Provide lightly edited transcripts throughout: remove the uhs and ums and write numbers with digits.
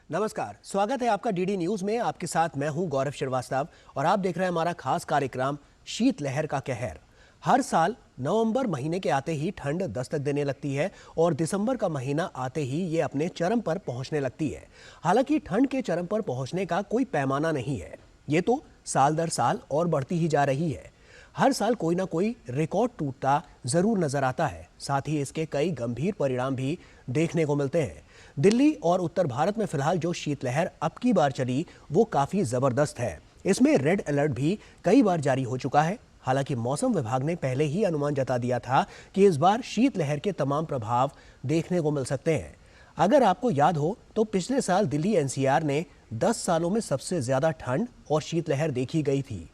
नमस्कार, स्वागत है आपका डीडी न्यूज में। आपके साथ मैं हूं गौरव श्रीवास्तव और आप देख रहे हैं हमारा खास कार्यक्रम शीतलहर का कहर। हर साल नवंबर महीने के आते ही ठंड दस्तक देने लगती है और दिसंबर का महीना आते ही ये अपने चरम पर पहुंचने लगती है। हालांकि ठंड के चरम पर पहुंचने का कोई पैमाना नहीं है, ये तो साल दर साल और बढ़ती ही जा रही है। हर साल कोई ना कोई रिकॉर्ड टूटता जरूर नजर आता है। साथ ही इसके कई गंभीर परिणाम भी देखने को मिलते हैं। दिल्ली और उत्तर भारत में फिलहाल जो शीतलहर अब की बार चली वो काफी जबरदस्त है। इसमें रेड अलर्ट भी कई बार जारी हो चुका है। हालांकि मौसम विभाग ने पहले ही अनुमान जता दिया था कि इस बार शीतलहर के तमाम प्रभाव देखने को मिल सकते हैं। अगर आपको याद हो तो पिछले साल दिल्ली एनसीआर ने 10 सालों में सबसे ज्यादा ठंड और शीतलहर देखी गई थी।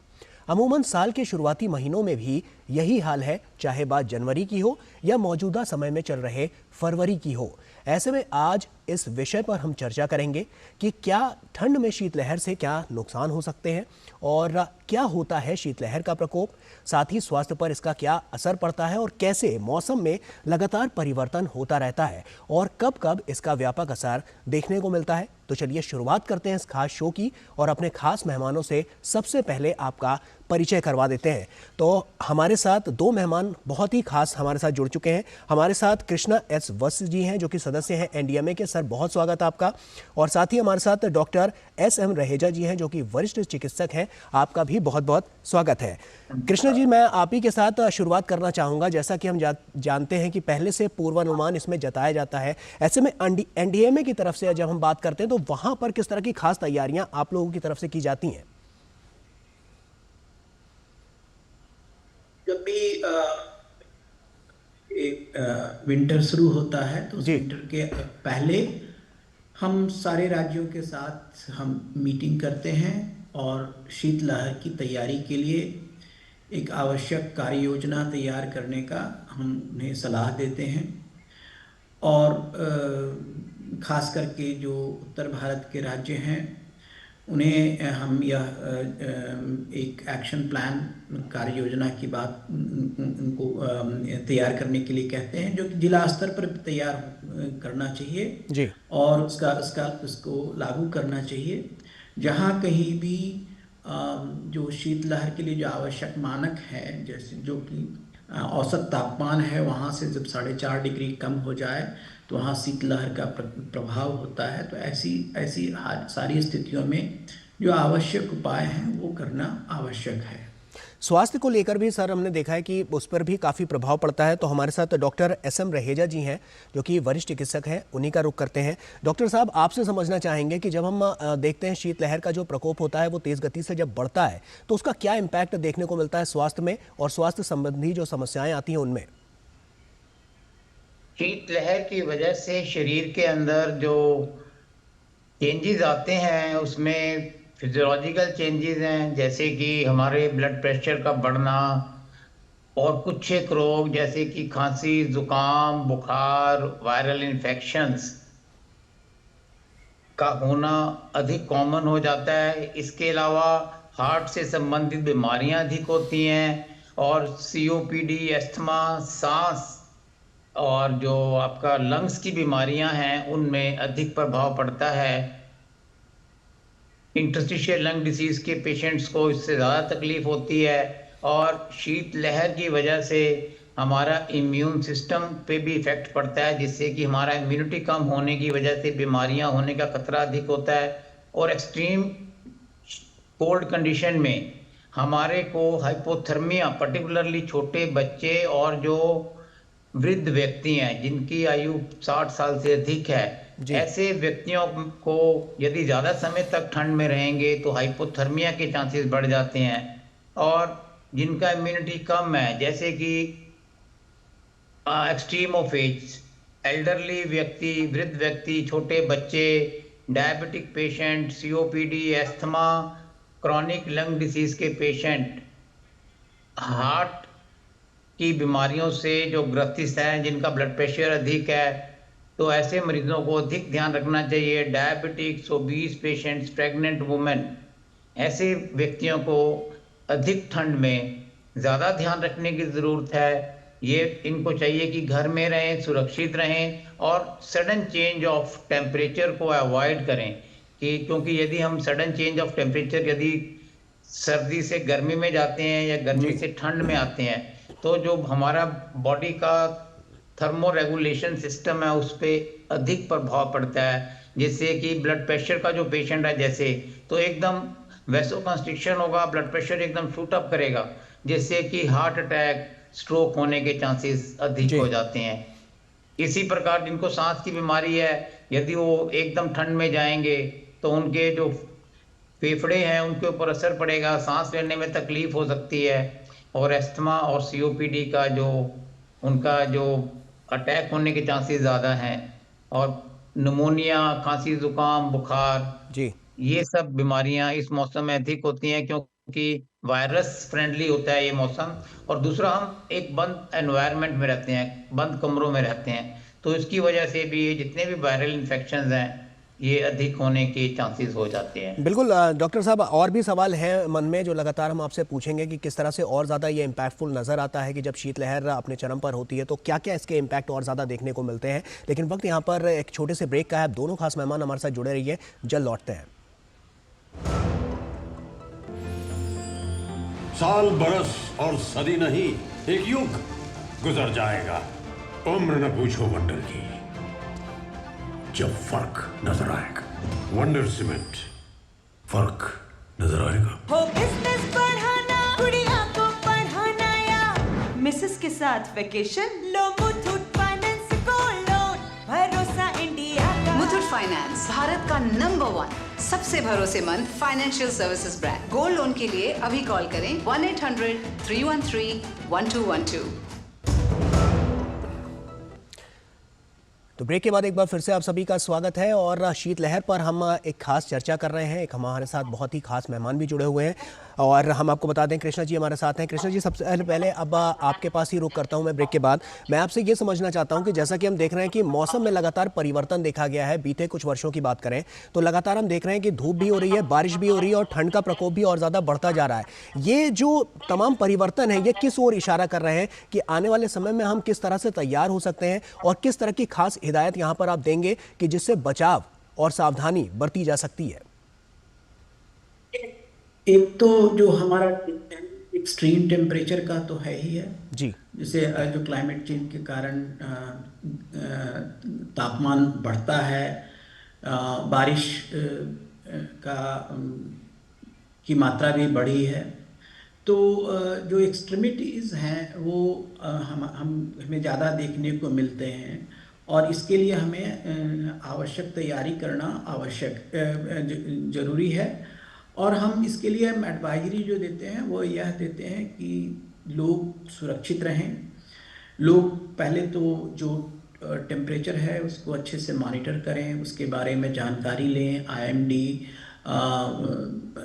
अमूमन साल के शुरुआती महीनों में भी यही हाल है, चाहे बात जनवरी की हो या मौजूदा समय में चल रहे फरवरी की हो। ऐसे में आज इस विषय पर हम चर्चा करेंगे कि क्या ठंड में शीतलहर से क्या नुकसान हो सकते हैं और क्या होता है शीतलहर का प्रकोप, साथ ही स्वास्थ्य पर इसका क्या असर पड़ता है और कैसे मौसम में लगातार परिवर्तन होता रहता है और कब कब इसका व्यापक असर देखने को मिलता है। तो चलिए शुरुआत करते हैं इस खास शो की और अपने खास मेहमानों से सबसे पहले आपका परिचय करवा देते हैं। तो हमारे साथ दो मेहमान बहुत ही खास हमारे साथ जुड़ चुके हैं। हमारे साथ कृष्णा एस वत्स जी हैं जो कि सदस्य हैं एनडीएमए के। सर, बहुत स्वागत है आपका। और साथ ही हमारे साथ डॉक्टर एस.एम. रहेजा जी हैं जो कि वरिष्ठ चिकित्सक हैं। आपका भी बहुत बहुत स्वागत है। कृष्णा जी, मैं आप ही के साथ शुरुआत करना चाहूँगा। जैसा कि हम जानते हैं कि पहले से पूर्वानुमान इसमें जताया जाता है, ऐसे में एनडीएमए की तरफ से जब हम बात करते हैं तो वहाँ पर किस तरह की खास तैयारियाँ आप लोगों की तरफ से की जाती हैं? जब भी विंटर शुरू होता है तो उस जी। विंटर के पहले हम सारे राज्यों के साथ हम मीटिंग करते हैं और शीतलहर की तैयारी के लिए एक आवश्यक कार्य योजना तैयार करने का हम उन्हें सलाह देते हैं। और खास करके जो उत्तर भारत के राज्य हैं उन्हें हम यह एक एक्शन प्लान कार्य योजना की बात उनको तैयार करने के लिए कहते हैं, जो कि जिला स्तर पर तैयार करना चाहिए जी। और उसको लागू करना चाहिए। जहाँ कहीं भी जो शीतलहर के लिए जो आवश्यक मानक है, जैसे जो कि औसत तापमान है वहाँ से जब 4.5 डिग्री कम हो जाए तो वहाँ शीतलहर का प्रभाव होता है। तो ऐसी ऐसी सारी स्थितियों में जो आवश्यक उपाय हैं वो करना आवश्यक है। स्वास्थ्य को लेकर भी सर हमने देखा है कि उस पर भी काफ़ी प्रभाव पड़ता है। तो हमारे साथ डॉक्टर एस.एम. रहेजा जी हैं जो कि वरिष्ठ चिकित्सक हैं, उन्हीं का रुख करते हैं। डॉक्टर साहब, आपसे समझना चाहेंगे कि जब हम देखते हैं शीतलहर का जो प्रकोप होता है वो तेज़ गति से जब बढ़ता है तो उसका क्या इम्पैक्ट देखने को मिलता है स्वास्थ्य में और स्वास्थ्य संबंधी जो समस्याएं आती हैं उनमें? शीतलहर की वजह से शरीर के अंदर जो चेंजेस आते हैं उसमें फिजियोलॉजिकल चेंजेस हैं, जैसे कि हमारे ब्लड प्रेशर का बढ़ना और कुछ एक रोग जैसे कि खांसी, जुकाम, बुखार, वायरल इन्फेक्शंस का होना अधिक कॉमन हो जाता है। इसके अलावा हार्ट से संबंधित बीमारियां अधिक होती हैं और सीओपीडी, अस्थमा, सांस और जो आपका लंग्स की बीमारियां हैं उनमें अधिक प्रभाव पड़ता है। इंटरस्टिशियल लंग डिसीज के पेशेंट्स को इससे ज़्यादा तकलीफ होती है और शीतलहर की वजह से हमारा इम्यून सिस्टम पे भी इफेक्ट पड़ता है, जिससे कि हमारा इम्यूनिटी कम होने की वजह से बीमारियां होने का खतरा अधिक होता है। और एक्सट्रीम कोल्ड कंडीशन में हमारे को हाइपोथर्मिया, पर्टिकुलरली छोटे बच्चे और जो वृद्ध व्यक्ति हैं जिनकी आयु 60 साल से अधिक है, जी। ऐसे व्यक्तियों को यदि ज़्यादा समय तक ठंड में रहेंगे तो हाइपोथर्मिया के चांसेस बढ़ जाते हैं। और जिनका इम्यूनिटी कम है, जैसे कि एक्सट्रीम ऑफ एज, एल्डरली व्यक्ति, वृद्ध व्यक्ति, छोटे बच्चे, diabetic patient, COPD, asthma, chronic lung disease के पेशेंट, हार्ट की बीमारियों से जो ग्रसित हैं, जिनका ब्लड प्रेशर अधिक है, तो ऐसे मरीजों को अधिक ध्यान रखना चाहिए। Diabetics, obese patients, pregnant women, ऐसे व्यक्तियों को अधिक ठंड में ज़्यादा ध्यान रखने की ज़रूरत है। ये इनको चाहिए कि घर में रहें, सुरक्षित रहें और सडन चेंज ऑफ टेम्परेचर को अवॉइड करें कि क्योंकि यदि हम सडन चेंज ऑफ टेम्परेचर यदि सर्दी से गर्मी में जाते हैं या गर्मी जी से ठंड में आते हैं तो जो हमारा बॉडी का थर्मो रेगुलेशन सिस्टम है उस पर अधिक प्रभाव पड़ता है, जिससे कि ब्लड प्रेशर का जो पेशेंट है जैसे तो एकदम वैसो कंस्ट्रिक्शन होगा, ब्लड प्रेशर एकदम शूट अप करेगा, जिससे कि हार्ट अटैक स्ट्रोक होने के चांसेस अधिक जी हो जाते हैं। इसी प्रकार जिनको सांस की बीमारी है यदि वो एकदम ठंड में जाएंगे तो उनके जो फेफड़े हैं उनके ऊपर असर पड़ेगा, सांस लेने में तकलीफ हो सकती है और अस्थमा और सीओपीडी का जो उनका जो अटैक होने के चांसेस ज़्यादा हैं और निमोनिया, खांसी, जुकाम, बुखार जी ये सब बीमारियां इस मौसम में अधिक होती हैं क्योंकि वायरस फ्रेंडली होता है ये मौसम। और दूसरा हम एक बंद एनवायरनमेंट में रहते हैं, बंद कमरों में रहते हैं, तो इसकी वजह से भी ये जितने भी वायरल इन्फेक्शंस हैं ये अधिक होने के चांसेस हो जाते हैं। बिल्कुल। डॉक्टर साहब, और भी सवाल हैं मन में जो लगातार हम आपसे पूछेंगे कि किस तरह से और ज़्यादा ये इम्पैक्टफुल नज़र आता है कि जब शीतलहर अपने चरम पर होती है तो क्या क्या इसके इम्पैक्ट और ज़्यादा देखने को मिलते हैं। लेकिन वक्त यहाँ पर एक छोटे से ब्रेक का है। दोनों खास मेहमान हमारे साथ जुड़े रहिए, जल्द लौटते हैं। साल, बरस और सदी नहीं, एक युग गुजर जाएगा। उम्र न पूछो वंडर की, जब फर्क नजर आएगा। वंडर सीमेंट, फर्क नजर आएगा। हो बिजनेस बढ़ाना, गुड़िया को पढ़ाना या मिसेस के साथ वेकेशन, लो मुथूट फाइनेंस को लोन, भरोसा इंडिया का। मुथूट फाइनेंस भारत का नंबर 1 सबसे भरोसेमंद financial services brand. Gold loan के लिए अभी कॉल करें 1-800-313-1212। तो ब्रेक के बाद एक बार फिर से आप सभी का स्वागत है और शीतलहर पर हम एक खास चर्चा कर रहे हैं। एक हमारे साथ बहुत ही खास मेहमान भी जुड़े हुए हैं और हम आपको बता दें कृष्णा जी हमारे साथ हैं। कृष्णा जी, सबसे पहले अब आपके पास ही रुक करता हूं मैं ब्रेक के बाद। मैं आपसे ये समझना चाहता हूं कि जैसा कि हम देख रहे हैं कि मौसम में लगातार परिवर्तन देखा गया है। बीते कुछ वर्षों की बात करें तो लगातार हम देख रहे हैं कि धूप भी हो रही है, बारिश भी हो रही है और ठंड का प्रकोप भी और ज़्यादा बढ़ता जा रहा है। ये जो तमाम परिवर्तन है ये किस ओर इशारा कर रहे हैं कि आने वाले समय में हम किस तरह से तैयार हो सकते हैं और किस तरह की खास हिदायत यहाँ पर आप देंगे कि जिससे बचाव और सावधानी बरती जा सकती है। एक तो जो हमारा एक्सट्रीम टेम्परेचर का तो है ही है जी, जैसे जो क्लाइमेट चेंज के कारण तापमान बढ़ता है, बारिश का की मात्रा भी बढ़ी है। तो जो एक्सट्रीमिटीज़ हैं वो हमें ज़्यादा देखने को मिलते हैं और इसके लिए हमें आवश्यक तैयारी करना ज़रूरी है। और हम इसके लिए हम एडवाइजरी जो देते हैं वो यह देते हैं कि लोग सुरक्षित रहें। लोग पहले तो जो टेम्परेचर है उसको अच्छे से मॉनिटर करें, उसके बारे में जानकारी लें। आईएमडी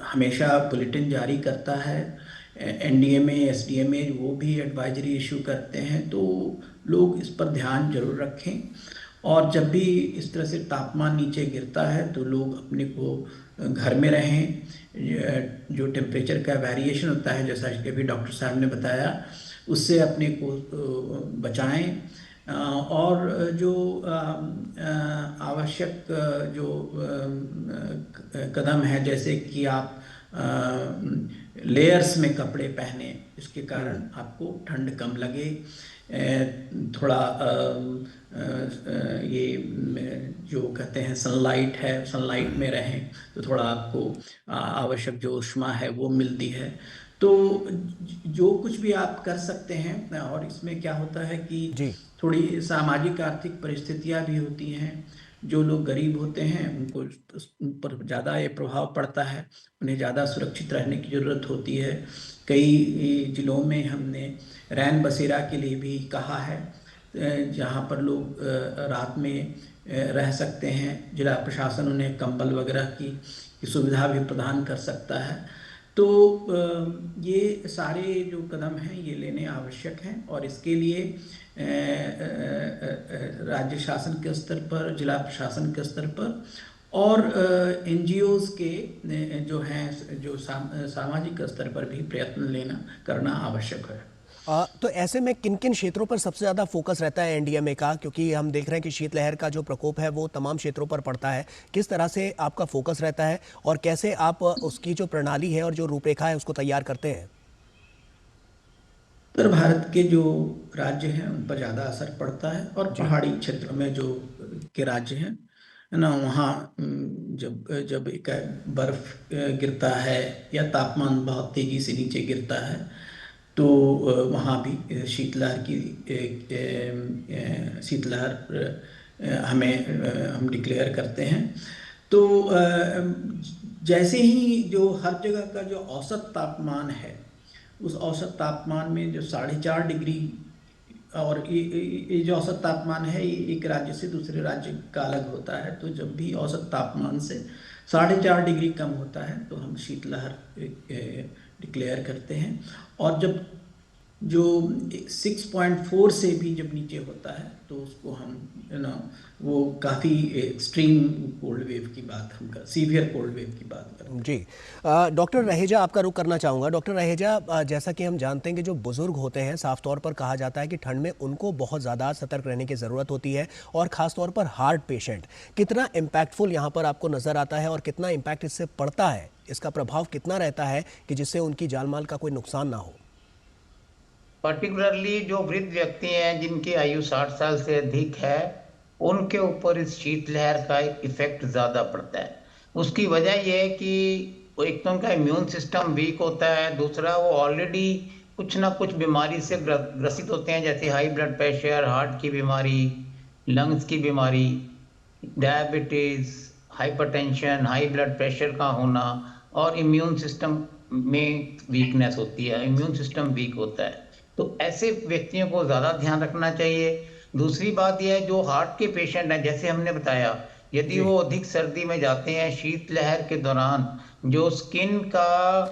हमेशा बुलेटिन जारी करता है, एनडीएमए, एसडीएमए वो भी एडवाइजरी इशू करते हैं, तो लोग इस पर ध्यान जरूर रखें। और जब भी इस तरह से तापमान नीचे गिरता है तो लोग अपने को घर में रहें। जो टेम्परेचर का वेरिएशन होता है जैसा कि अभी डॉक्टर साहब ने बताया उससे अपने को बचाएं। और जो आवश्यक जो कदम है जैसे कि आप लेयर्स में कपड़े पहने, इसके कारण आपको ठंड कम लगे। थोड़ा ये जो कहते हैं सनलाइट है, सनलाइट में रहें तो थोड़ा आपको आवश्यक जो ऊष्मा है वो मिलती है। तो जो कुछ भी आप कर सकते हैं। और इसमें क्या होता है कि थोड़ी सामाजिक आर्थिक परिस्थितियां भी होती हैं। जो लोग गरीब होते हैं उनको उन पर ज़्यादा ये प्रभाव पड़ता है, उन्हें ज़्यादा सुरक्षित रहने की ज़रूरत होती है। कई जिलों में हमने रैन बसेरा के लिए भी कहा है जहाँ पर लोग रात में रह सकते हैं। जिला प्रशासन उन्हें कंबल वगैरह की सुविधा भी प्रदान कर सकता है। तो ये सारे जो कदम हैं ये लेने आवश्यक हैं और इसके लिए राज्य शासन के स्तर पर, जिला प्रशासन के स्तर पर और एनजीओज के जो हैं जो सामाजिक स्तर पर भी प्रयत्न करना आवश्यक है। तो ऐसे में किन किन क्षेत्रों पर सबसे ज़्यादा फोकस रहता है एनडीएमए का, क्योंकि हम देख रहे हैं कि शीतलहर का जो प्रकोप है वो तमाम क्षेत्रों पर पड़ता है। किस तरह से आपका फोकस रहता है और कैसे आप उसकी जो प्रणाली है और जो रूपरेखा है उसको तैयार करते हैं? उत्तर भारत के जो राज्य हैं उन पर ज़्यादा असर पड़ता है, और पहाड़ी क्षेत्र में जो के राज्य हैं, है ना, वहाँ जब जब एक बर्फ गिरता है या तापमान बहुत तेजी से नीचे गिरता है, तो वहाँ भी शीतलहर हम डिक्लेयर करते हैं। तो जैसे ही जो हर जगह का जो औसत तापमान है, उस औसत तापमान में जो 4.5 डिग्री, और ये जो औसत तापमान है ये एक राज्य से दूसरे राज्य का अलग होता है। तो जब भी औसत तापमान से 4.5 डिग्री कम होता है तो हम शीतलहर डिक्लेयर करते हैं। और जब जो 6.4 से भी जब नीचे होता है तो उसको हम वो काफ़ी एक्सट्रीम कोल्ड वेव की बात हम कर सीवियर कोल्ड वेव की बात करते हैं। जी, डॉक्टर रहेजा आपका रुख करना चाहूँगा। डॉक्टर रहेजा, जैसा कि हम जानते हैं कि जो बुजुर्ग होते हैं, साफ तौर पर कहा जाता है कि ठंड में उनको बहुत ज़्यादा सतर्क रहने की ज़रूरत होती है, और ख़ास तौर पर हार्ट पेशेंट, कितना इम्पैक्टफुल यहाँ पर आपको नज़र आता है और कितना इम्पैक्ट इससे पड़ता है, इसका प्रभाव कितना रहता है कि जिससे उनकी जान माल का कोई नुकसान ना हो? पर्टिकुलरली जो वृद्ध व्यक्ति हैं जिनकी आयु 60 साल से अधिक है, उनके ऊपर इस शीतलहर का इफेक्ट ज़्यादा पड़ता है। उसकी वजह यह है कि एक तो उनका इम्यून सिस्टम वीक होता है, दूसरा वो ऑलरेडी कुछ ना कुछ बीमारी से ग्रसित होते हैं, जैसे हाई ब्लड प्रेशर, हार्ट की बीमारी, लंग्स की बीमारी, diabetes, hypertension, high blood pressure का होना, और इम्यून सिस्टम में वीकनेस होती है, इम्यून सिस्टम वीक होता है। तो ऐसे व्यक्तियों को ज़्यादा ध्यान रखना चाहिए। दूसरी बात यह है, जो हार्ट के पेशेंट हैं, जैसे हमने बताया, यदि वो अधिक सर्दी में जाते हैं शीतलहर के दौरान, जो स्किन का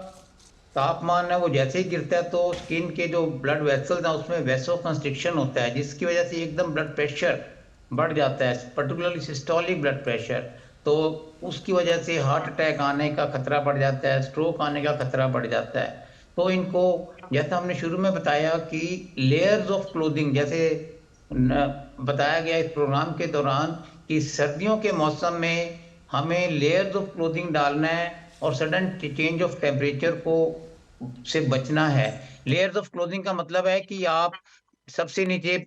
तापमान है वो जैसे ही गिरता है तो स्किन के जो ब्लड वेसल्स हैं उसमें वैसो कंस्ट्रिक्शन होता है, जिसकी वजह से एकदम ब्लड प्रेशर बढ़ जाता है, पर्टिकुलरली सिस्टोलिक ब्लड प्रेशर। तो उसकी वजह से हार्ट अटैक आने का खतरा बढ़ जाता है, स्ट्रोक आने का खतरा बढ़ जाता है। तो इनको, जैसा हमने शुरू में बताया कि लेयर्स ऑफ क्लोथिंग, जैसे बताया गया इस प्रोग्राम के दौरान कि सर्दियों के मौसम में हमें लेयर्स ऑफ क्लोथिंग डालना है और सडन चेंज ऑफ टेम्परेचर को से बचना है। लेयर्स ऑफ क्लोथिंग का मतलब है कि आप सबसे नीचे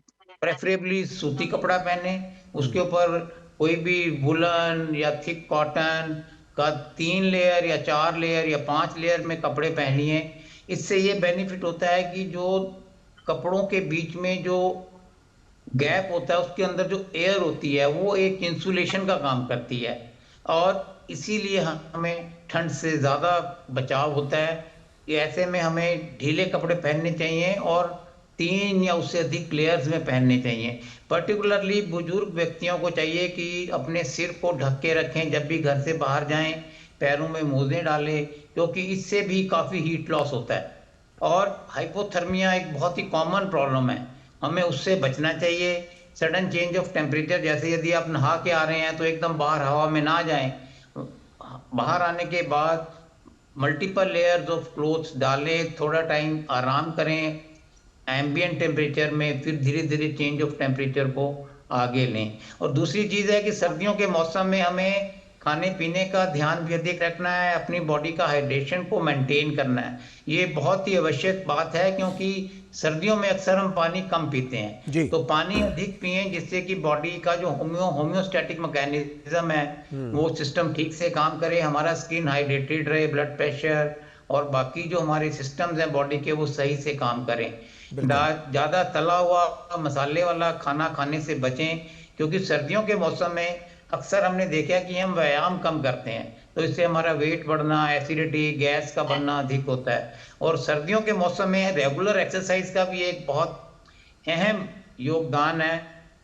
प्रेफरेबली सूती कपड़ा पहने, उसके ऊपर कोई भी वुलन या थिक कॉटन का 3 लेयर या 4 लेयर या 5 लेयर में कपड़े पहनिए। इससे ये बेनिफिट होता है कि जो कपड़ों के बीच में जो गैप होता है उसके अंदर जो एयर होती है वो एक इंसुलेशन का काम करती है, और इसीलिए हमें ठंड से ज़्यादा बचाव होता है। ऐसे में हमें ढीले कपड़े पहनने चाहिए और 3 या उससे अधिक लेयर्स में पहनने चाहिए। पर्टिकुलरली बुजुर्ग व्यक्तियों को चाहिए कि अपने सिर को ढक के रखें जब भी घर से बाहर जाएं, पैरों में मोजे डालें, क्योंकि इससे भी काफ़ी हीट लॉस होता है। और हाइपोथर्मिया एक बहुत ही कॉमन प्रॉब्लम है, हमें उससे बचना चाहिए। सडन चेंज ऑफ टेम्परेचर, जैसे यदि आप नहा के आ रहे हैं तो एकदम बाहर हवा में ना जाएं, बाहर आने के बाद मल्टीपल लेयर्स ऑफ क्लोथ्स डालें, थोड़ा टाइम आराम करें एम्बिएंट टेम्परेचर में, फिर धीरे धीरे चेंज ऑफ टेम्परेचर को आगे लें। और दूसरी चीज़ है कि सर्दियों के मौसम में हमें खाने पीने का ध्यान भी अधिक रखना है, अपनी बॉडी का हाइड्रेशन को मेंटेन करना है। ये बहुत ही आवश्यक बात है, क्योंकि सर्दियों में अक्सर हम पानी कम पीते हैं, तो पानी अधिक पिए जिससे कि बॉडी का जो होम्योस्टैटिक मैकेनिज्म है वो सिस्टम ठीक से काम करे, हमारा स्किन हाइड्रेटेड रहे, ब्लड प्रेशर और बाकी जो हमारे सिस्टम्स हैं बॉडी के वो सही से काम करें। ज़्यादा तला हुआ मसाले वाला खाना खाने से बचें, क्योंकि सर्दियों के मौसम में अक्सर हमने देखा कि हम व्यायाम कम करते हैं, तो इससे हमारा वेट बढ़ना, एसिडिटी, गैस का बनना अधिक होता है। और सर्दियों के मौसम में रेगुलर एक्सरसाइज का भी एक बहुत अहम योगदान है,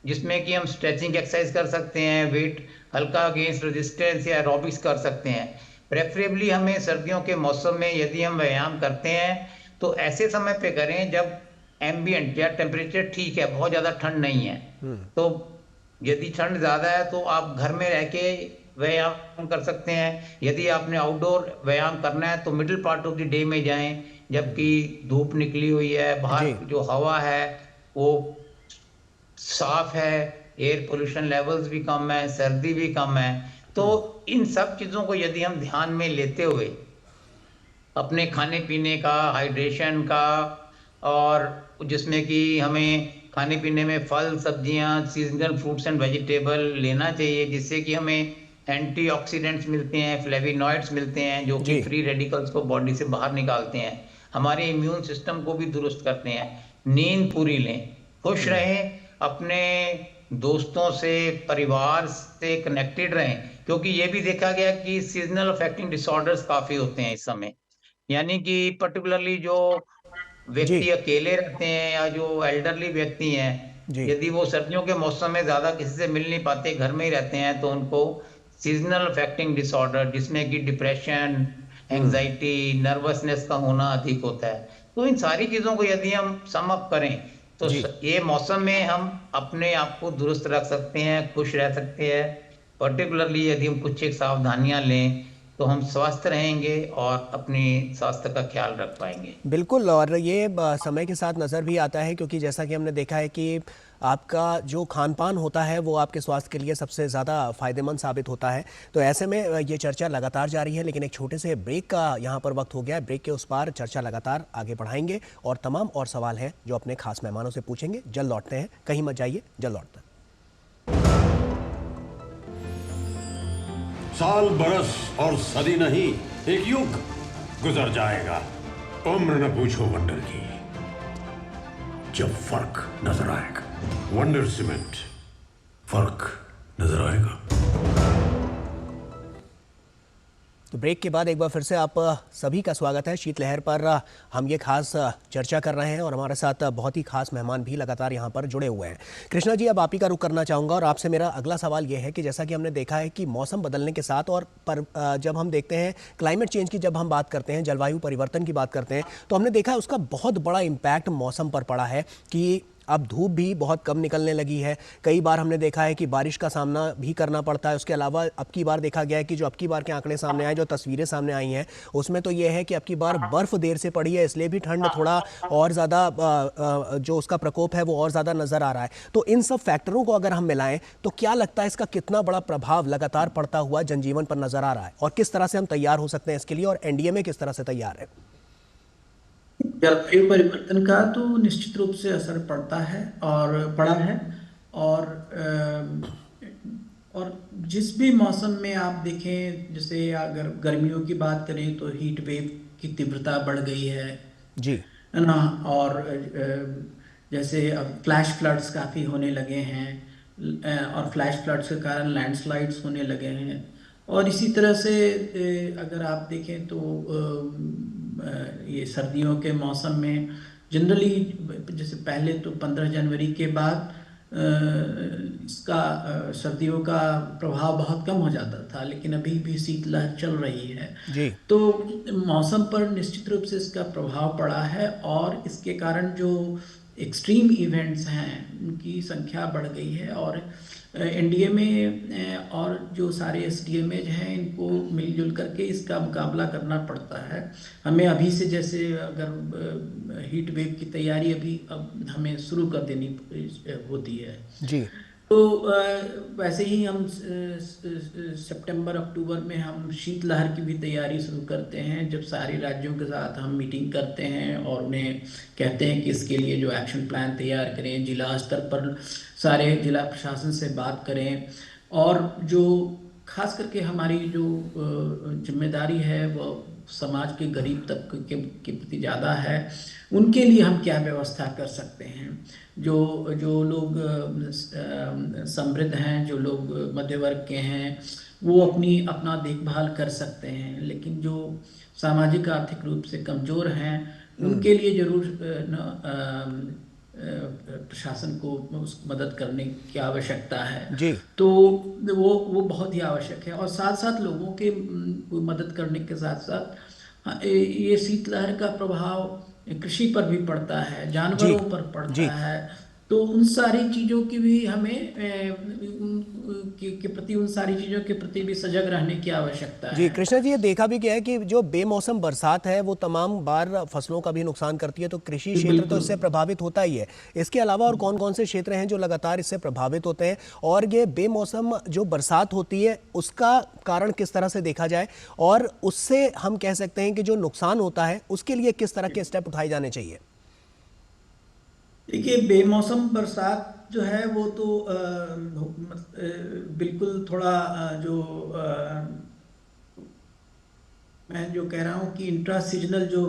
जिसमें कि हम स्ट्रेचिंग एक्सरसाइज कर सकते हैं, वेट हल्का अगेंस्ट रेजिस्टेंस या एरोबिक्स कर सकते हैं। प्रेफरेबली हमें सर्दियों के मौसम में यदि हम व्यायाम करते हैं तो ऐसे समय पे करें जब एम्बिएंट या टेम्परेचर ठीक है, बहुत ज़्यादा ठंड नहीं है। तो यदि ठंड ज़्यादा है तो आप घर में रह के व्यायाम कर सकते हैं। यदि आपने आउटडोर व्यायाम करना है तो middle part of the day में जाएं, जबकि धूप निकली हुई है, बाहर जी। जो हवा है वो साफ है, एयर पोल्यूशन लेवल्स भी कम है, सर्दी भी कम है। तो इन सब चीजों को यदि हम ध्यान में लेते हुए अपने खाने पीने का, हाइड्रेशन का, और जिसमें कि हमें खाने पीने में फल सब्जियां, सीजनल फ्रूट्स एंड वेजिटेबल लेना चाहिए, जिससे कि हमें एंटीऑक्सीडेंट्स मिलते हैं, फ्लेविनॉइड्स मिलते हैं, जो कि जी। फ्री रेडिकल्स को बॉडी से बाहर निकालते हैं, हमारे इम्यून सिस्टम को भी दुरुस्त करते हैं। नींद पूरी लें, खुश रहें, अपने दोस्तों से, परिवार से कनेक्टेड रहें, क्योंकि ये भी देखा गया कि सीजनल अफेक्टिंग डिसऑर्डर्स काफी होते हैं इस समय। यानी कि पर्टिकुलरली जो जी। व्यक्ति अकेले रहते हैं या जो एल्डरली व्यक्ति हैं, जी। यदि वो सर्दियों के मौसम में ज्यादा किसी से मिल नहीं पाते, घर में ही रहते हैं, तो उनको सीजनल अफेक्टिंग डिसऑर्डर, जिसमें कि डिप्रेशन, एंजाइटी, नर्वसनेस का होना अधिक होता है। तो इन सारी चीजों को यदि हम सम अप करें तो जी। ये मौसम में हम अपने आप को दुरुस्त रख सकते हैं, खुश रह सकते हैं। पर्टिकुलरली यदि हम कुछ एक सावधानियां लें तो हम स्वस्थ रहेंगे और अपनी स्वास्थ्य का ख्याल रख पाएंगे। बिल्कुल, और ये समय के साथ नज़र भी आता है, क्योंकि जैसा कि हमने देखा है कि आपका जो खान-पान होता है वो आपके स्वास्थ्य के लिए सबसे ज़्यादा फ़ायदेमंद साबित होता है। तो ऐसे में ये चर्चा लगातार जारी है, लेकिन एक छोटे से ब्रेक का यहाँ पर वक्त हो गया है। ब्रेक के उस पार चर्चा लगातार आगे बढ़ाएंगे और तमाम और सवाल हैं जो अपने खास मेहमानों से पूछेंगे। जल्द लौटते हैं, कहीं मत जाइए, जल्द लौटते हैं। साल, बरस और सदी नहीं, एक युग गुजर जाएगा। उम्र न पूछो वंडर की, जब फर्क नजर आएगा। वंडर सीमेंट, फर्क नजर आएगा। तो ब्रेक के बाद एक बार फिर से आप सभी का स्वागत है। शीतलहर पर हम ये खास चर्चा कर रहे हैं और हमारे साथ बहुत ही खास मेहमान भी लगातार यहाँ पर जुड़े हुए हैं। कृष्णा जी, अब आप ही का रुख करना चाहूँगा और आपसे मेरा अगला सवाल ये है कि जैसा कि हमने देखा है कि मौसम बदलने के साथ और जब हम देखते हैं क्लाइमेट चेंज की, जब हम बात करते हैं, जलवायु परिवर्तन की बात करते हैं, तो हमने देखा है उसका बहुत बड़ा इम्पैक्ट मौसम पर पड़ा है कि अब धूप भी बहुत कम निकलने लगी है। कई बार हमने देखा है कि बारिश का सामना भी करना पड़ता है। उसके अलावा अब की बार देखा गया है कि जो अब की बार के आंकड़े सामने आए, जो तस्वीरें सामने आई हैं, उसमें तो ये है कि अब की बार बर्फ़ देर से पड़ी है, इसलिए भी ठंड थोड़ा और ज़्यादा जो उसका प्रकोप है वो और ज़्यादा नज़र आ रहा है। तो इन सब फैक्टरों को अगर हम मिलाएं तो क्या लगता है इसका कितना बड़ा प्रभाव लगातार पड़ता हुआ जनजीवन पर नज़र आ रहा है, और किस तरह से हम तैयार हो सकते हैं इसके लिए, और एनडीएमए किस तरह से तैयार है? जलवायु परिवर्तन का तो निश्चित रूप से असर पड़ता है और पड़ा है। और जिस भी मौसम में आप देखें, जैसे अगर गर्मियों की बात करें तो हीट वेव की तीव्रता बढ़ गई है जी। ना। और जैसे अब फ्लैश फ्लड्स काफ़ी होने लगे हैं और फ्लैश फ्लड्स के कारण लैंडस्लाइड्स होने लगे हैं। और इसी तरह से अगर आप देखें तो ये सर्दियों के मौसम में जनरली, जैसे पहले तो 15 जनवरी के बाद इसका सर्दियों का प्रभाव बहुत कम हो जाता था, लेकिन अभी भी शीतलहर चल रही है। जी। तो मौसम पर निश्चित रूप से इसका प्रभाव पड़ा है और इसके कारण जो एक्सट्रीम इवेंट्स हैं उनकी संख्या बढ़ गई है। और एनडीएमए और जो सारे एसडीएमए हैं, इनको मिलजुल करके इसका मुकाबला करना पड़ता है हमें अभी से। जैसे अगर हीट वेव की तैयारी अभी अब हमें शुरू कर देनी होती है। जी। तो वैसे ही हम सितंबर अक्टूबर में हम शीतलहर की भी तैयारी शुरू करते हैं, जब सारे राज्यों के साथ हम मीटिंग करते हैं और उन्हें कहते हैं कि इसके लिए जो एक्शन प्लान तैयार करें, जिला स्तर पर सारे जिला प्रशासन से बात करें। और जो खास करके हमारी जो जिम्मेदारी है वो समाज के गरीब तबके के प्रति ज़्यादा है, उनके लिए हम क्या व्यवस्था कर सकते हैं। जो लोग समृद्ध हैं, जो लोग मध्य वर्ग के हैं, वो अपना देखभाल कर सकते हैं, लेकिन जो सामाजिक आर्थिक रूप से कमज़ोर हैं उनके लिए ज़रूर प्रशासन को उस मदद करने की आवश्यकता है। जी। तो वो बहुत ही आवश्यक है। और साथ साथ लोगों के मदद करने के साथ साथ ये शीतलहर का प्रभाव कृषि पर भी पड़ता है, जानवरों पर पड़ता है। तो उन सारी चीज़ों की भी हमें के प्रति, उन सारी चीज़ों के प्रति भी सजग रहने की आवश्यकता है। जी कृष्णा जी, ये देखा भी गया है कि जो बेमौसम बरसात है वो तमाम बार फसलों का भी नुकसान करती है, तो कृषि क्षेत्र तो इससे प्रभावित होता ही है। इसके अलावा और कौन कौन से क्षेत्र हैं जो लगातार इससे प्रभावित होते हैं, और ये बेमौसम जो बरसात होती है उसका कारण किस तरह से देखा जाए, और उससे हम कह सकते हैं कि जो नुकसान होता है उसके लिए किस तरह के स्टेप उठाए जाने चाहिए? देखिए, बेमौसम बरसात जो है वो तो बिल्कुल थोड़ा मैं जो कह रहा हूँ कि इंट्रा सीजनल जो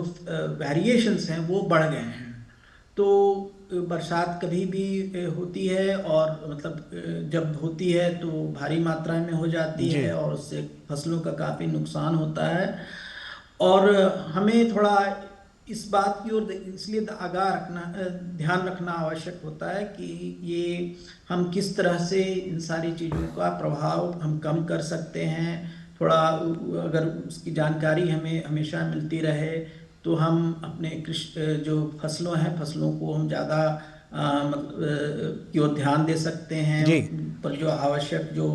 वेरिएशंस हैं वो बढ़ गए हैं। तो बरसात कभी भी होती है, और मतलब जब होती है तो भारी मात्रा में हो जाती है, और उससे फसलों का काफ़ी नुकसान होता है। और हमें थोड़ा इस बात की ओर इसलिए ध्यान रखना आवश्यक होता है कि ये हम किस तरह से इन सारी चीज़ों का प्रभाव हम कम कर सकते हैं। थोड़ा अगर उसकी जानकारी हमें हमेशा मिलती रहे तो हम अपने जो फसलों को हम ज़्यादा की ओर ध्यान दे सकते हैं। पर जो आवश्यक जो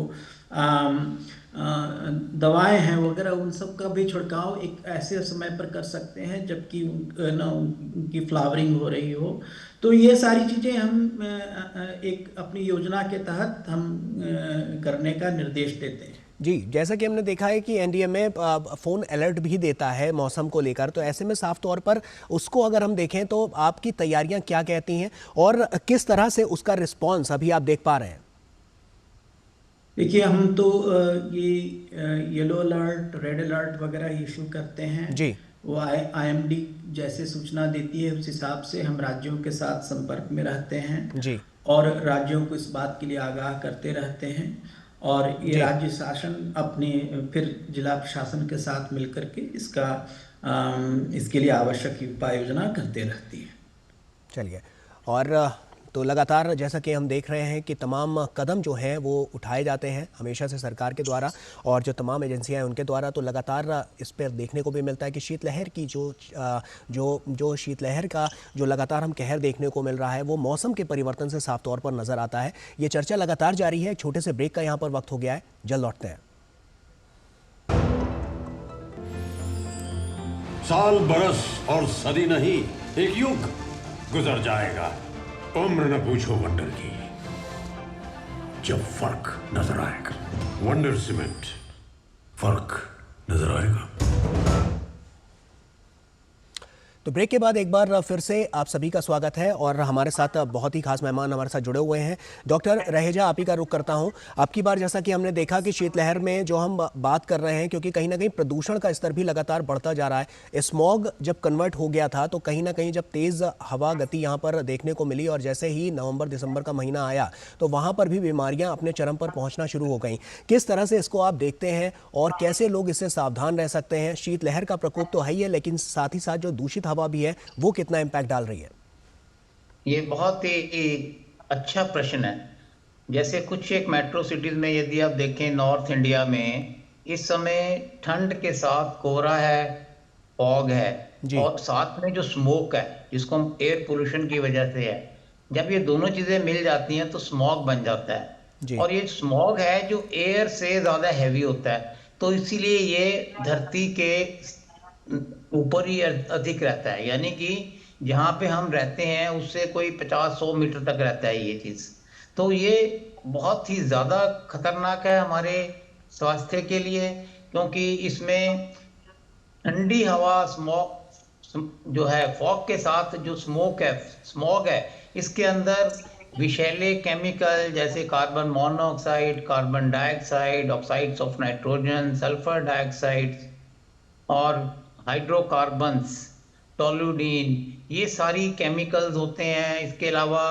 दवाएं हैं वगैरह, उन सब का भी छिड़काव एक ऐसे समय पर कर सकते हैं जबकि उनकी फ्लावरिंग हो रही हो। तो ये सारी चीज़ें हम एक अपनी योजना के तहत हम करने का निर्देश देते हैं। जी, जैसा कि हमने देखा है कि एनडीएमए फ़ोन अलर्ट भी देता है मौसम को लेकर, तो ऐसे में साफ तौर पर उसको अगर हम देखें तो आपकी तैयारियां क्या कहती हैं और किस तरह से उसका रिस्पांस अभी आप देख पा रहे हैं? देखिए, हम तो ये येलो अलर्ट, रेड अलर्ट वगैरह इशू करते हैं जी। वो IMD जैसे सूचना देती है उस हिसाब से हम राज्यों के साथ संपर्क में रहते हैं जी। और राज्यों को इस बात के लिए आगाह करते रहते हैं, और ये राज्य शासन अपने फिर जिला प्रशासन के साथ मिलकर के इसके लिए आवश्यक उपाय योजना करते रहती है। चलिए, और तो लगातार जैसा कि हम देख रहे हैं कि तमाम कदम जो हैं वो उठाए जाते हैं हमेशा से सरकार के द्वारा, और जो तमाम एजेंसियां हैं उनके द्वारा, तो लगातार इस पर देखने को भी मिलता है कि शीतलहर की जो शीतलहर का जो लगातार हम कहर देखने को मिल रहा है वो मौसम के परिवर्तन से साफ तौर पर नजर आता है। ये चर्चा लगातार जारी है। एक छोटे से ब्रेक का यहाँ पर वक्त हो गया है, जल्द लौटते हैं। साल, बरस और सदी नहीं, एक युग गुजर जाएगा। उम्र न पूछो वंडर की, जब फर्क नजर आएगा। वंडर सीमेंट, फर्क नजर आएगा। तो ब्रेक के बाद एक बार फिर से आप सभी का स्वागत है, और हमारे साथ बहुत ही खास मेहमान हमारे साथ जुड़े हुए हैं। डॉक्टर रहेजा, आप ही का रुख करता हूं। अब की बार जैसा कि हमने देखा कि शीतलहर में जो हम बात कर रहे हैं, क्योंकि कहीं ना कहीं प्रदूषण का स्तर भी लगातार बढ़ता जा रहा है। स्मॉग जब कन्वर्ट हो गया था तो कहीं ना कहीं जब तेज़ हवा गति यहाँ पर देखने को मिली, और जैसे ही नवंबर दिसंबर का महीना आया तो वहाँ पर भी बीमारियाँ अपने चरम पर पहुँचना शुरू हो गई। किस तरह से इसको आप देखते हैं और कैसे लोग इससे सावधान रह सकते हैं? शीतलहर का प्रकोप तो है ही है, लेकिन साथ ही साथ जो दूषित हवा भी है वो कितना इम्पैक्ट डाल रही है? ये बहुत ही अच्छा प्रश्न है। जैसे कुछ एक मेट्रो सिटीज में यदि आप देखें, नॉर्थ इंडिया में इस समय ठंड के साथ कोहरा है, फॉग है, और साथ में जो स्मोक है जिसको हम एयर पोल्यूशन की वजह से है, जब ये दोनों चीजें मिल जाती हैं तो स्मॉग बन जाता है। और ये स्मॉग है जो एयर से ज्यादा हैवी होता है, तो इसीलिए ये धरती के ऊपर ही अधिक रहता है, यानी कि जहाँ पे हम रहते हैं उससे कोई 50-100 मीटर तक रहता है ये चीज। तो ये बहुत ही ज्यादा खतरनाक है हमारे स्वास्थ्य के लिए, क्योंकि इसमें ठंडी हवा, स्मॉग जो है, फॉग के साथ जो स्मॉग है, इसके अंदर विषैले केमिकल जैसे carbon monoxide, carbon dioxide, oxides of nitrogen, sulphur dioxide और हाइड्रोकार्बन्स, टोल्यूडीन, ये सारी केमिकल्स होते हैं। इसके अलावा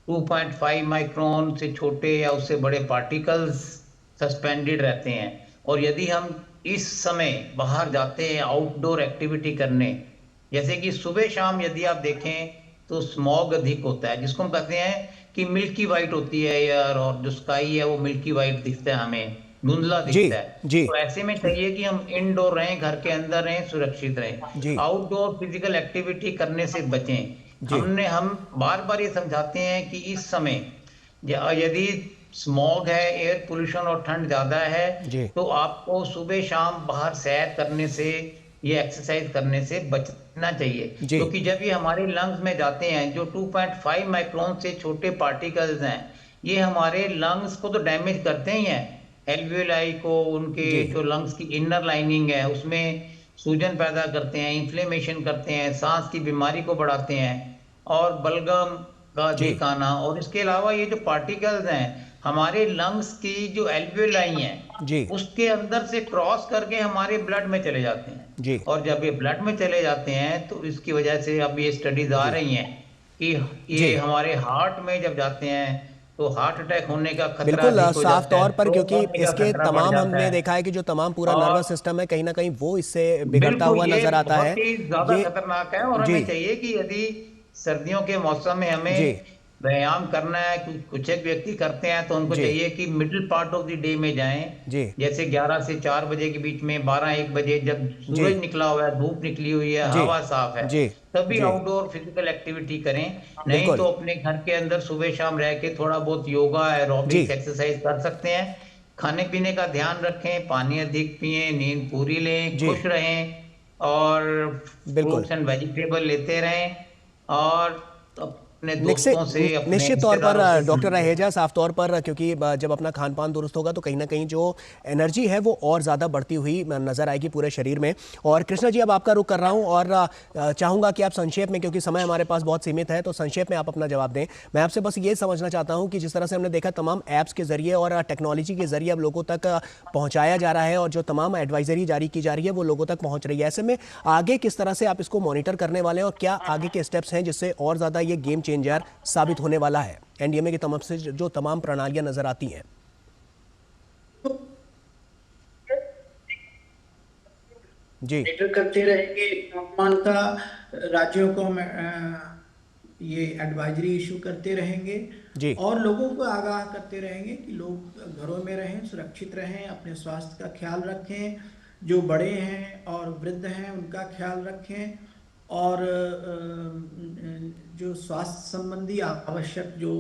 2.5 माइक्रोन से छोटे या उससे बड़े पार्टिकल्स सस्पेंडेड रहते हैं। और यदि हम इस समय बाहर जाते हैं आउटडोर एक्टिविटी करने, जैसे कि सुबह शाम यदि आप देखें तो स्मॉग अधिक होता है, जिसको हम कहते हैं कि मिल्की वाइट होती है एयर, और जो स्काई है वो मिल्की वाइट दिखता है, हमें धुंधला दिखता है। तो ऐसे में चाहिए कि हम इनडोर रहें, घर के अंदर रहें, सुरक्षित रहें, आउटडोर फिजिकल एक्टिविटी करने से बचें। हम बार बार ये समझाते हैं कि इस समय यदि स्मॉग है, एयर पोल्यूशन और ठंड ज्यादा जी। है, तो आपको सुबह शाम बाहर सैर करने से, ये एक्सरसाइज करने से बचना चाहिए। जी। क्योंकि जब ये हमारे लंग्स में जाते हैं, जो 2.5 माइक्रोन से छोटे पार्टिकल्स हैं, ये हमारे लंग्स को तो डैमेज करते ही हैं, एल्वियोलाई को, उनके जी। जो लंग्स की इनर लाइनिंग है उसमें सूजन पैदा करते हैं, इन्फ्लेमेशन करते हैं, सांस की बीमारी को बढ़ाते हैं, और बलगम का जी। अधिक आना। और इसके अलावा ये जो पार्टिकल्स हैं हमारे लंग्स की जो एल्वियोलाई हैं जी। उसके अंदर से क्रॉस करके हमारे ब्लड में चले जाते हैं। जी। और जब ये ब्लड में चले जाते हैं तो इसकी वजह से अब ये स्टडीज आ रही हैं कि जी। ये हमारे हार्ट में जब जाते हैं तो हार्ट अटैक होने का खतरा बिल्कुल अधिक हो साफ जाता है, तौर पर, stroke क्योंकि होने का इसके खतरा बढ़ तमाम जाता हमने है। देखा है कि जो तमाम पूरा और नर्वस सिस्टम है कहीं ना कहीं वो इससे बिगड़ता बिल्कुल हुआ ये नजर आता है। बहुत ही ज्यादा ये खतरनाक है, और जी। हमें चाहिए कि यदि सर्दियों के मौसम में जी। हमें व्यायाम करना है, कुछ एक व्यक्ति करते हैं तो उनको जी। चाहिए कि middle part of the day में जाएं, जी। जैसे 11 से 4 बजे के बीच में, 12-1 बजे जब जी। सूरज निकला हुआ है, धूप निकली हुई है, जी। हवा साफ है, जी। तभी जी। आउटडोर फिजिकल एक्टिविटी करें। नहीं बिल्कुल। तो अपने घर के अंदर सुबह शाम रह के थोड़ा बहुत योगा, एरोबिक्स, जी। एक्सरसाइज कर सकते हैं। खाने पीने का ध्यान रखें, पानी अधिक पिएं, नींद पूरी लें, जी। खुश रहें, और बिल्कुल। फ्रूट्स एंड वेजिटेबल लेते रहें, और अपने निश्चित दोस्तों से, अपने निश्चित तौर पर रिश्तेदारों से डॉक्टर रहेजा, साफ तौर पर, क्योंकि जब अपना खान पान दुरुस्त होगा तो कहीं ना कहीं जो एनर्जी है वो और ज़्यादा बढ़ती हुई नजर आएगी पूरे शरीर में। और कृष्णा जी, अब आपका रुख कर रहा हूँ और चाहूँगा कि आप संक्षेप में, क्योंकि समय हमारे पास बहुत सीमित है, तो संक्षेप में आप अपना जवाब दें। मैं आपसे बस ये समझना चाहता हूँ कि जिस तरह से हमने देखा तमाम ऐप्स के जरिए और टेक्नोलॉजी के जरिए अब लोगों तक पहुँचाया जा रहा है, और जो तमाम एडवाइजरी जारी की जा रही है वो लोगों तक पहुँच रही है, ऐसे में आगे किस तरह से आप इसको मॉनिटर करने वाले हैं और क्या आगे के स्टेप्स हैं जिससे और ज़्यादा ये गेम चेंजर साबित होने वाला है एनडीएमए की तमाम से जो तमाम प्रणालियां नजर आती हैं? जी। मॉनिटर करते रहेंगे तापमान का, राज्यों को ये एडवाइजरी इशू करते रहेंगे जी। और लोगों को आगाह करते रहेंगे कि लोग घरों में रहें, सुरक्षित रहें, अपने स्वास्थ्य का ख्याल रखें, जो बड़े हैं और वृद्ध हैं उनका ख्याल रखें, और जो स्वास्थ्य संबंधी आवश्यक जो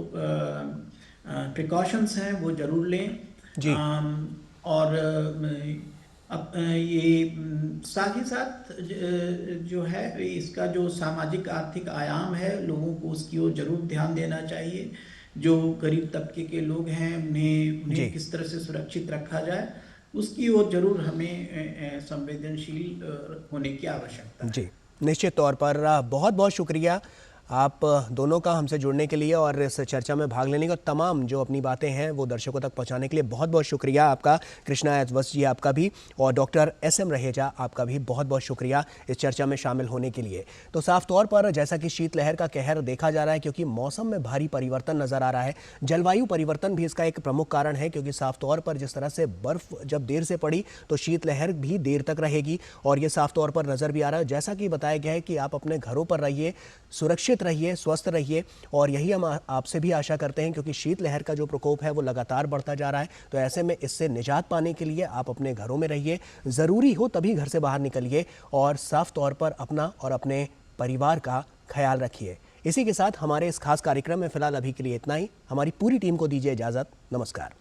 प्रिकॉशंस हैं वो जरूर लें। जी। और अब ये साथ ही साथ जो है इसका जो सामाजिक आर्थिक आयाम है, लोगों को उसकी ओर जरूर ध्यान देना चाहिए। जो गरीब तबके के लोग हैं उन्हें किस तरह से सुरक्षित रखा जाए, उसकी ओर जरूर हमें संवेदनशील होने की आवश्यकता है। जी, निश्चित तौर पर बहुत बहुत शुक्रिया आप दोनों का हमसे जुड़ने के लिए और इस चर्चा में भाग लेने का, तमाम जो अपनी बातें हैं वो दर्शकों तक पहुंचाने के लिए बहुत बहुत शुक्रिया आपका। कृष्णा एचवस जी आपका भी, और डॉक्टर SM रहेजा आपका भी बहुत बहुत शुक्रिया इस चर्चा में शामिल होने के लिए। तो साफ तौर पर जैसा कि शीतलहर का कहर देखा जा रहा है, क्योंकि मौसम में भारी परिवर्तन नजर आ रहा है, जलवायु परिवर्तन भी इसका एक प्रमुख कारण है, क्योंकि साफ तौर पर जिस तरह से बर्फ जब देर से पड़ी तो शीतलहर भी देर तक रहेगी, और ये साफ तौर पर नजर भी आ रहा है। जैसा कि बताया गया है कि आप अपने घरों पर रहिए, सुरक्षित रहिए, स्वस्थ रहिए, और यही हम आपसे भी आशा करते हैं, क्योंकि शीतलहर का जो प्रकोप है वो लगातार बढ़ता जा रहा है। तो ऐसे में इससे निजात पाने के लिए आप अपने घरों में रहिए, ज़रूरी हो तभी घर से बाहर निकलिए, और साफ तौर पर अपना और अपने परिवार का ख्याल रखिए। इसी के साथ हमारे इस खास कार्यक्रम में फिलहाल अभी के लिए इतना ही। हमारी पूरी टीम को दीजिए इजाज़त। नमस्कार।